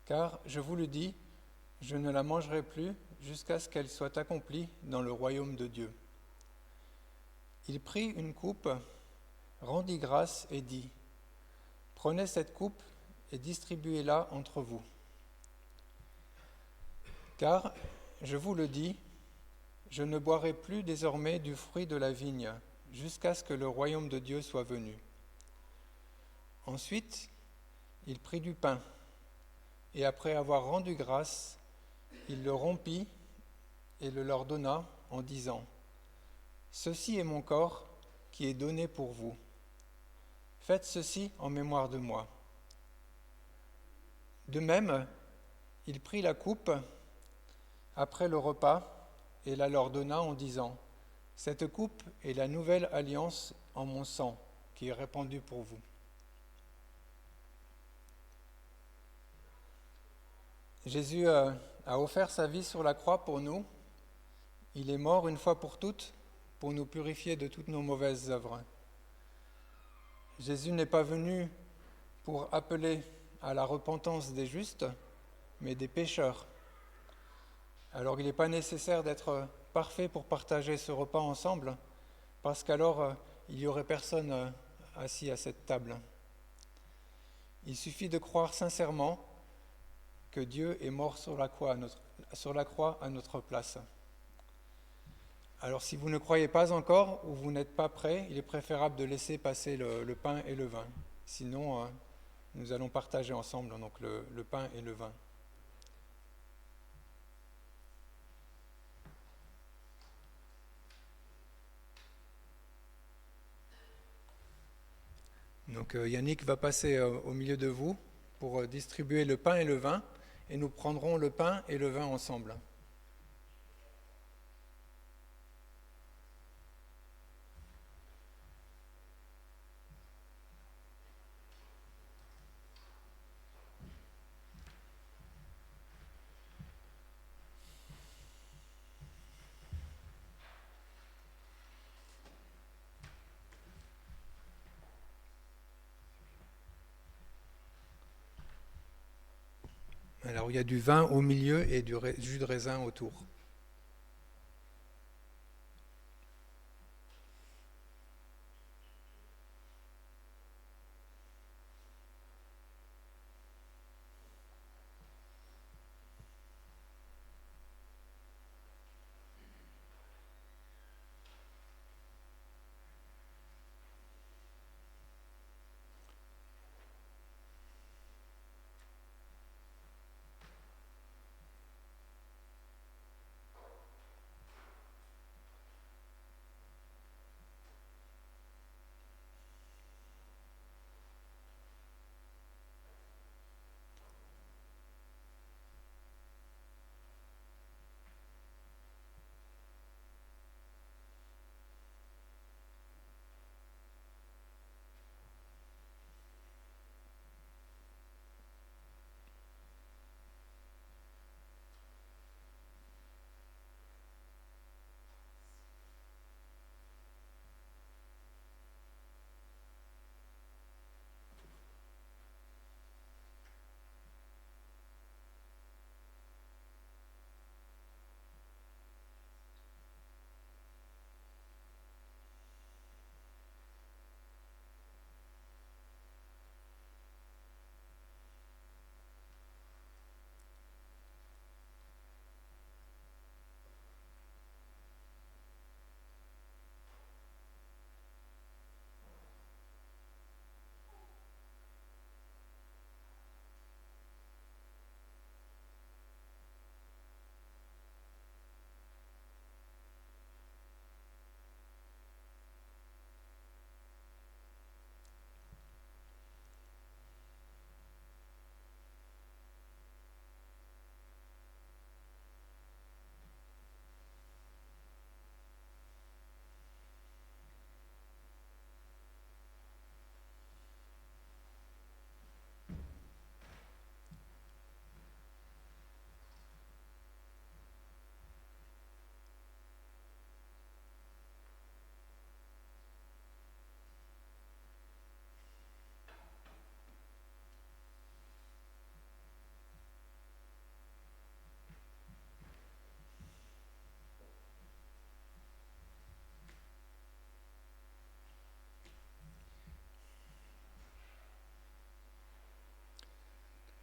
car, je vous le dis, je ne la mangerai plus jusqu'à ce qu'elle soit accomplie dans le royaume de Dieu. » Il prit une coupe, rendit grâce et dit : « Prenez cette coupe et distribuez-la entre vous. Car, je vous le dis, je ne boirai plus désormais du fruit de la vigne, jusqu'à ce que le royaume de Dieu soit venu. » Ensuite, il prit du pain, et après avoir rendu grâce, il le rompit et le leur donna en disant : « Ceci est mon corps qui est donné pour vous. Faites ceci en mémoire de moi. » De même, il prit la coupe après le repas et la leur donna en disant : « Cette coupe est la nouvelle alliance en mon sang qui est répandue pour vous. » Jésus a offert sa vie sur la croix pour nous. Il est mort une fois pour toutes pour nous purifier de toutes nos mauvaises œuvres. Jésus n'est pas venu pour appeler à la repentance des justes, mais des pécheurs. Alors il n'est pas nécessaire d'être parfait pour partager ce repas ensemble, parce qu'alors il n'y aurait personne assis à cette table. Il suffit de croire sincèrement que Dieu est mort sur la croix à notre place. Alors si vous ne croyez pas encore ou vous n'êtes pas prêt, il est préférable de laisser passer le pain et le vin. Sinon, nous allons partager ensemble donc le pain et le vin. Donc Yannick va passer au milieu de vous pour distribuer le pain et le vin, et nous prendrons le pain et le vin ensemble. Alors il y a du vin au milieu et du jus de raisin autour.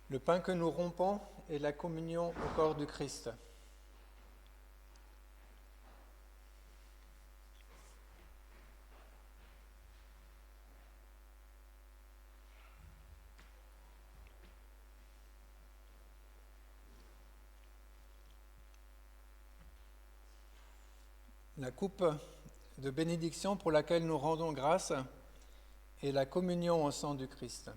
Le pain que nous rompons est la communion au corps du Christ. La coupe de bénédiction pour laquelle nous rendons grâce est la communion au sang du Christ.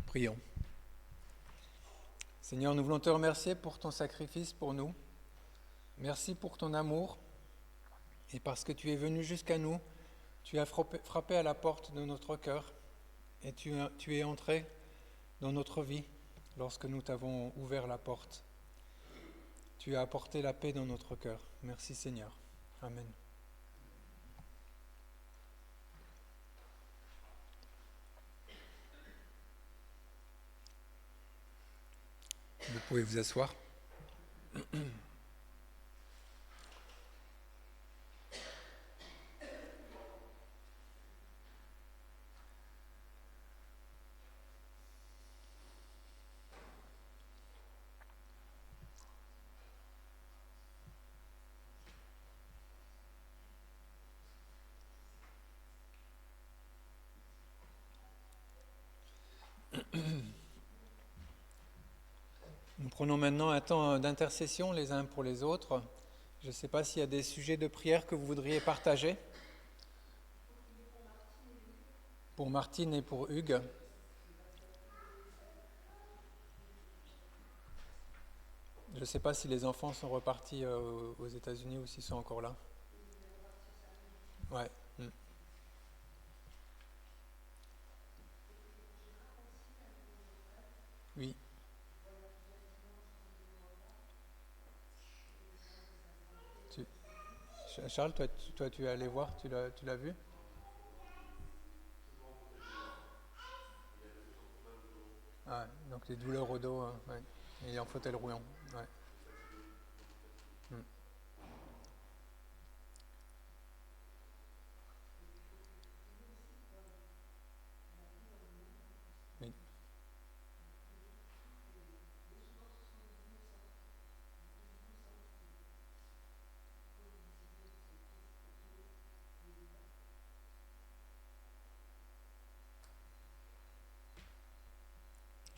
Prions. Seigneur, nous voulons te remercier pour ton sacrifice pour nous. Merci pour ton amour. Et parce que tu es venu jusqu'à nous, tu as frappé à la porte de notre cœur et tu es entré dans notre vie lorsque nous t'avons ouvert la porte. Tu as apporté la paix dans notre cœur. Merci Seigneur. Amen. Vous pouvez vous asseoir. Nous prenons maintenant un temps d'intercession les uns pour les autres. Je ne sais pas s'il y a des sujets de prière que vous voudriez partager. Pour Martine et pour Hugues. Je ne sais pas si les enfants sont repartis aux États-Unis ou s'ils sont encore là. Ouais. Oui. Charles, toi, tu es allé voir, tu l'as vu? Ah, donc des douleurs au dos, ouais. Il est en fauteuil roulant. Ouais. Oui.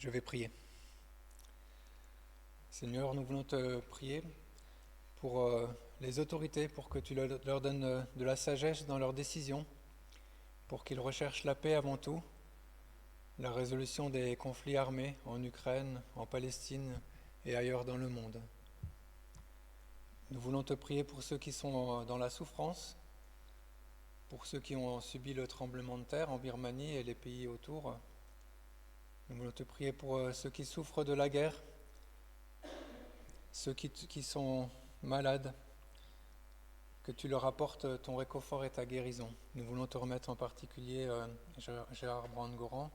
Je vais prier. Seigneur, nous voulons te prier pour les autorités, pour que tu leur donnes de la sagesse dans leurs décisions, pour qu'ils recherchent la paix avant tout, la résolution des conflits armés en Ukraine, en Palestine et ailleurs dans le monde. Nous voulons te prier pour ceux qui sont dans la souffrance, pour ceux qui ont subi le tremblement de terre en Birmanie et les pays autour. Nous voulons te prier pour ceux qui souffrent de la guerre, ceux qui sont malades, que tu leur apportes ton réconfort et ta guérison. Nous voulons te remettre en particulier Gérard Brandgoran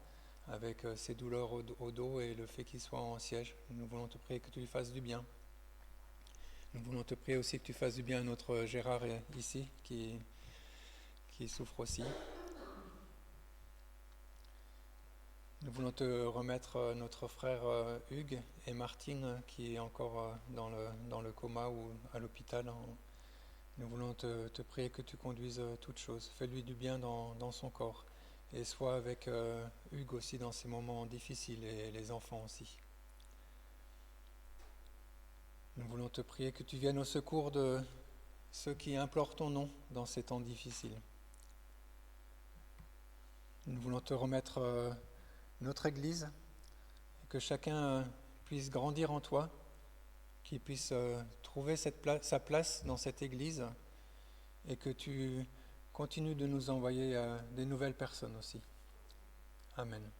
avec ses douleurs au dos et le fait qu'il soit en siège. Nous voulons te prier que tu lui fasses du bien. Nous voulons te prier aussi que tu fasses du bien à notre Gérard ici qui souffre aussi. Nous voulons te remettre notre frère Hugues et Martine qui est encore dans le coma ou à l'hôpital. Nous voulons te prier que tu conduises toutes choses. Fais-lui du bien dans son corps et sois avec Hugues aussi dans ces moments difficiles et les enfants aussi. Nous voulons te prier que tu viennes au secours de ceux qui implorent ton nom dans ces temps difficiles. Nous voulons te remettre notre Église, et que chacun puisse grandir en toi, qu'il puisse trouver sa place dans cette Église, et que tu continues de nous envoyer des nouvelles personnes aussi. Amen.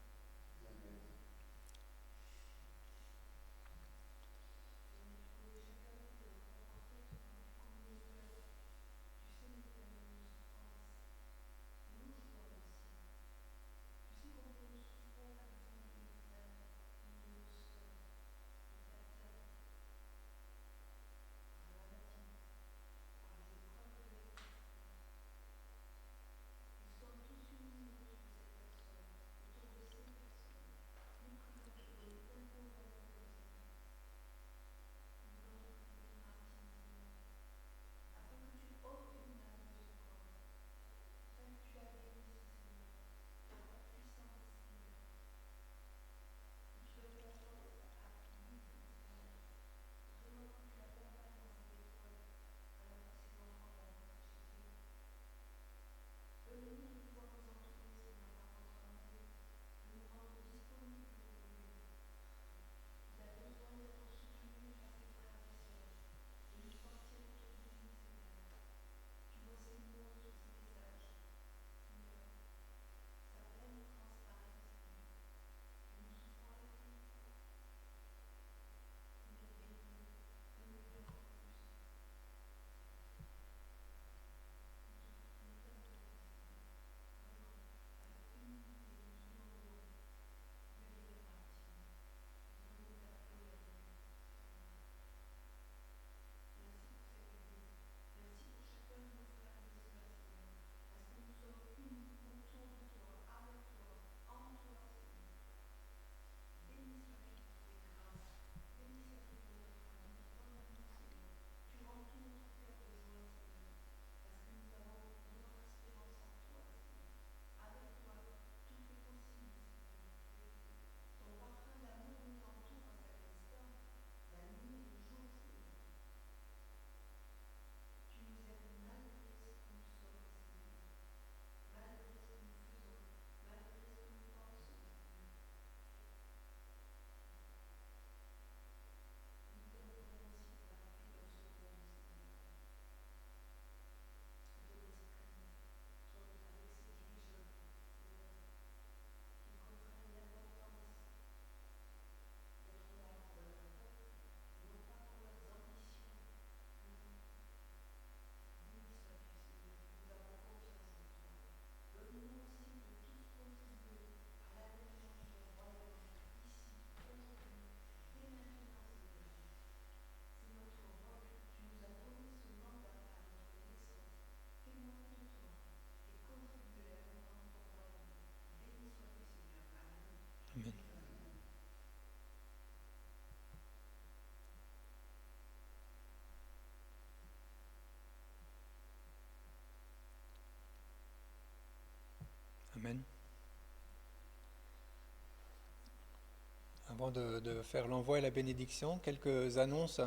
Avant de faire l'envoi et la bénédiction, quelques annonces.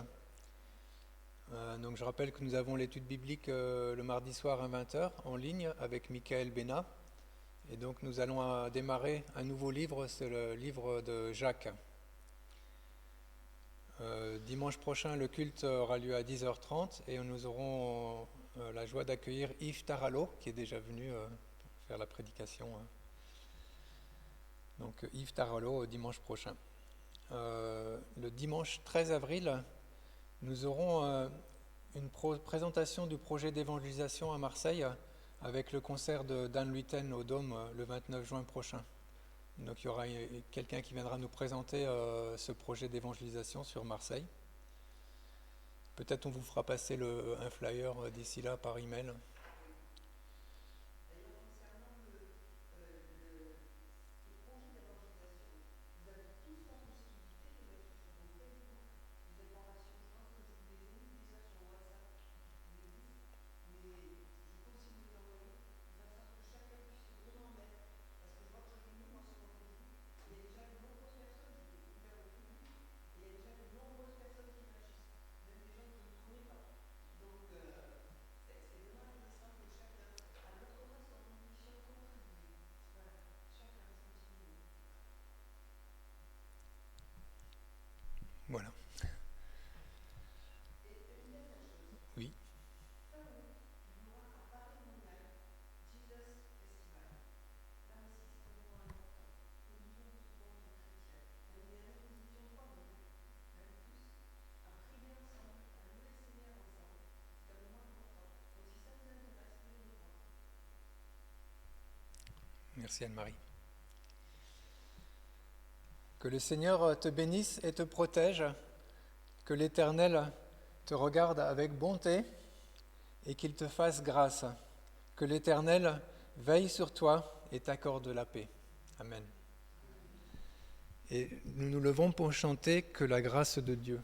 Donc je rappelle que nous avons l'étude biblique le mardi soir à 20h en ligne avec Michael Bénat. Et donc nous allons démarrer un nouveau livre, c'est le livre de Jacques. Dimanche prochain, le culte aura lieu à 10h30 et nous aurons la joie d'accueillir Yves Tarallo qui est déjà venu faire la prédication. Donc Yves Tarallo dimanche prochain. Le dimanche 13 avril, nous aurons une présentation du projet d'évangélisation à Marseille avec le concert de Dan Luiten au Dôme le 29 juin prochain. Donc il y aura quelqu'un qui viendra nous présenter ce projet d'évangélisation sur Marseille. Peut-être on vous fera passer un flyer d'ici là par email. Voilà. Oui. Merci Anne-Marie. Que le Seigneur te bénisse et te protège, que l'Éternel te regarde avec bonté et qu'il te fasse grâce, que l'Éternel veille sur toi et t'accorde la paix. Amen. Et nous nous levons pour chanter que la grâce de Dieu.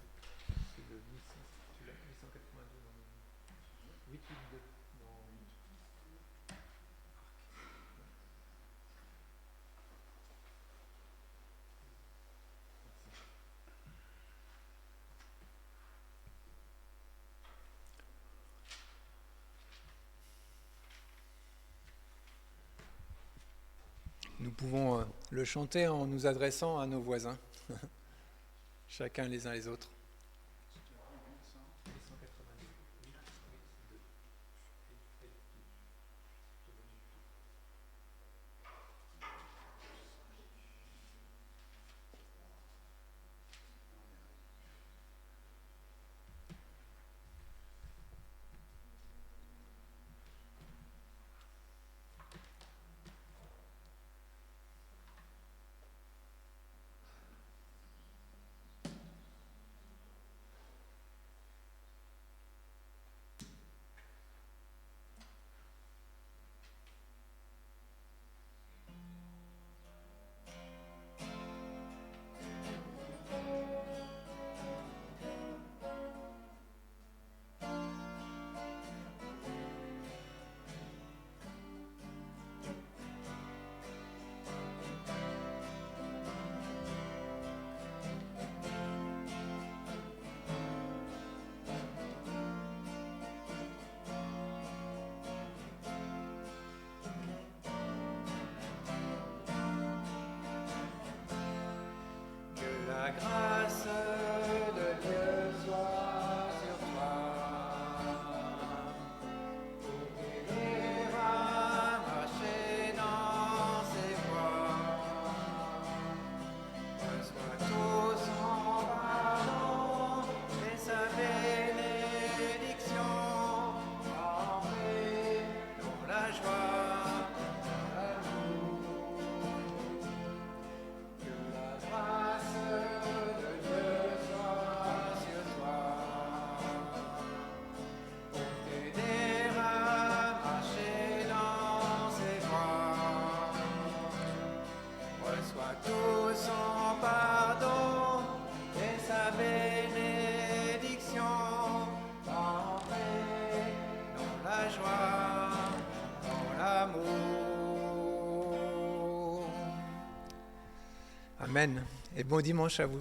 Nous pouvons le chanter en nous adressant à nos voisins, chacun les uns les autres. La grâce de Dieu soit sur toi, pour t'aider à marcher dans ses voies. Reçois tout son pardon et sa bénédiction, en paix, dans la joie, dans l'amour. Que la grâce de Dieu soit sur toi, pour t'aider à marcher dans ses voies. Reçois tout son pardon et sa bénédiction, en paix, dans la joie, dans l'amour. Amen. et bon dimanche à vous.